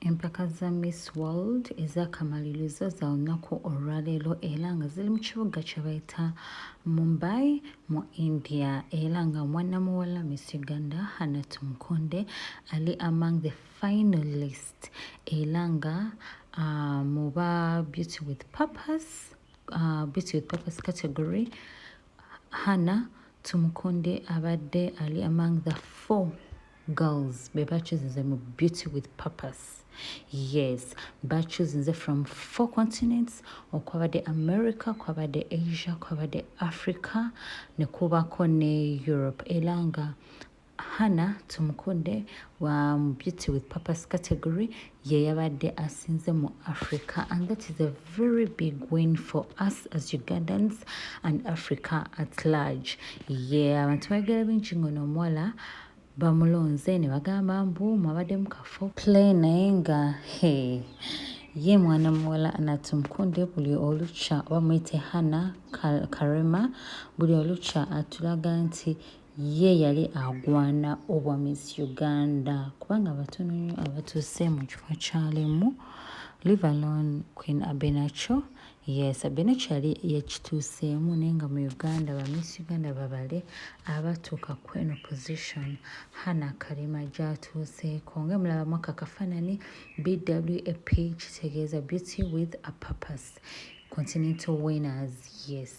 Empaka za Miss World ez'akamalirizo za lunaku olwaleero era nga ziri mu kibuga kye bayita Mumbai mu India era nga mwana muwala Miss Uganda Hana ali among the finalists era nga muba Beauty with Purpose category. Hana Tumukunde abadde ali among the 4 girls be bakyuzinze mu Beauty with Purpose. Yes, bakyuzinze from 4 continents, okwabadde America, kwabadde Asia, kwabadde Africa, ne kubako ne Europe. Era nga Hana Tumukunde wa Beauty with Purpose category ye yabadde asinze mu Africa, and that is a very big win for us as Ugandans and Africa at large. Yeah, abantu bagala bingi ngono omuwala bamulonze ne bagamba mbu mwabadde mukafo play naye nga ye mwana muwala Hana Tumukunde buli olukya bamuyite Hana Karema, buli olukya atulaga nti ye yali agwana obwa Miss Uganda kubanga abatono nnyo abatuuse mu kifo kyalimu, leave alone Queen Abenacho. Yes, Abenacho yali yakituuseemu naye nga mu Uganda ba Miss Uganda babale abatuuka ku eno position Hana Karema gy'atuuseeko. Nga mulabamu aka kafaananyi BWAP kitegeeza Beauty with a Purpose continental winners. Yes,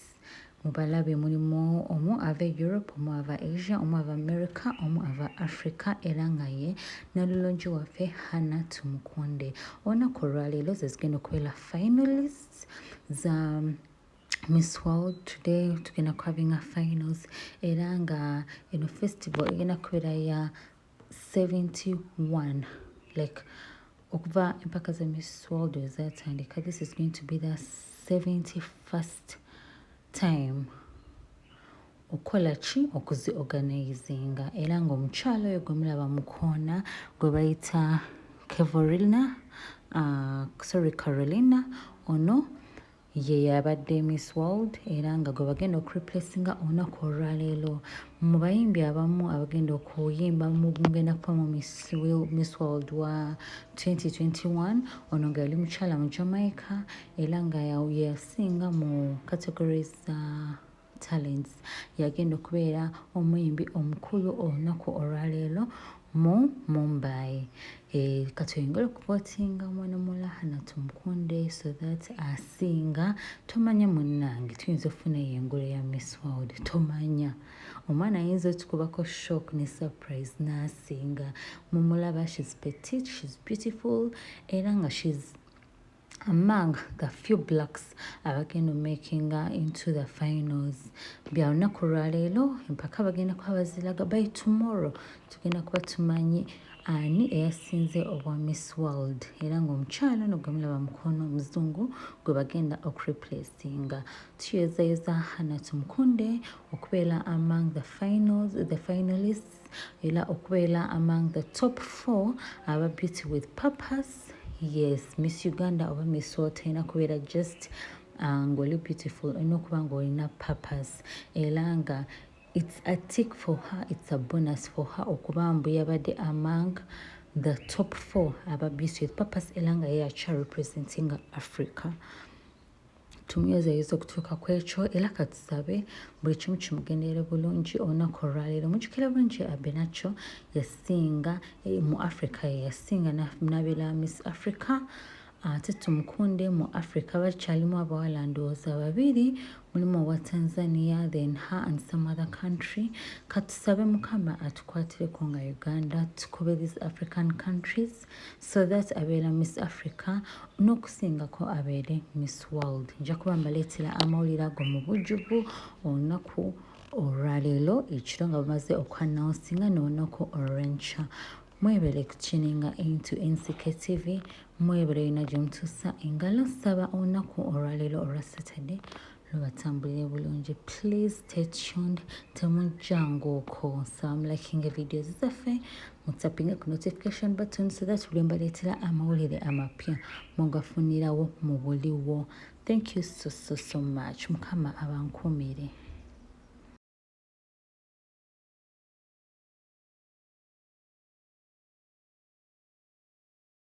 mubalabe mulimu omu ava Europe, omu ava Asia, omu ava America, omu ava Africa era nga ye nalulungi waffe Hana Tumukunde. Olunaku olwaleero ze zigenda okubeera finalists za Miss World. Today tugenda kuhabinga finals era nga eno festival egenda kubeera ya 71 like okuva empaka za Miss World ezatandika. This is going to be the 71st time okola ki okuzi organizinga era nga omukyalo oyo gwe mulaba mu koona gwe bayita Carolina ono ye yabadde Miss World era nga gwe bagenda okureplacinga olunaku olwaleero. Mu bayimbi abamu abagenda okuyimba mugenda kuba mu Miss World wa 2021 ono nga yali mukyala mu Jamaica era nga yasinga mu categories talents. Yagenda okubeera omuyimbi omukulu olunaku olwaleero mu Mumbai. Katuyongere okuvootinga mwana muwala Hana Tumukunde so that asinga. Tomanya munnange tuyinza okufuna engule ya Miss World, tomanya omwana ayinza otukubako shock ne surprise n'asinga. Mumulaba, she's petite, she's beautiful era nga she's among the few blacks abagenda making into the finals. Bya lunaku lwaleero empaka bagenda kuba baziraga. By tomorrow tugenda kuba tumanyi ani eyasinze obwa Miss World era ng'omukyala ono gwe mulaba mukono omuzungu gwe bagenda okureplacinga. Tuyezayeza Hana Tumukunde okubeera among the finalists era okubeera among the top 4 aba Beauty with Purpose. Yes, Miss Uganda oba Miss World terina kubeera just ng'oli beautiful, olina okuba ng'olina purpose era nga it's a tick for her, it's a bonus for her okuba mbu yabadde among the top 4 aba Beauty with Purpose era nga ye yakya representing Africa. Tumuyozayeza okutuuka ku ekyo era katusabe buli kimu kimugendere bulungi olunaku olwaleero. Mujjukira bulungi Abenacho yasinga mu Africa, yasinga n'abeera Miss Africa. Ate Tumukunde mu Africa bakyalimu abawala ndowooza 2, mulimu owa Tanzania, then her and some other country. Katusabe Mukama atukwatireko nga Uganda tukube these African countries so that abeera Miss Africa n'okusingako abeere Miss World. Nja kuba mbaleetera amawulire ago mu bujjuvu olunaku olwaleero ekiro nga bamaze okuannouncing n'olunaku olw'enkya. Mwebere kutuninga into NCK TV, mwebere yina gye mutuusa engalo. Saba olunaku olwaleero olwa Saturday lubatambulire bulungi. Please stay tuned, temujjangaoko. Nsaba mulakinga videos zaffe, mutapinga ku notification button so that buli mbaleetera amawulire amapya mugafunirawo mu buliwo. Thank you so much. Mukama abankuumire.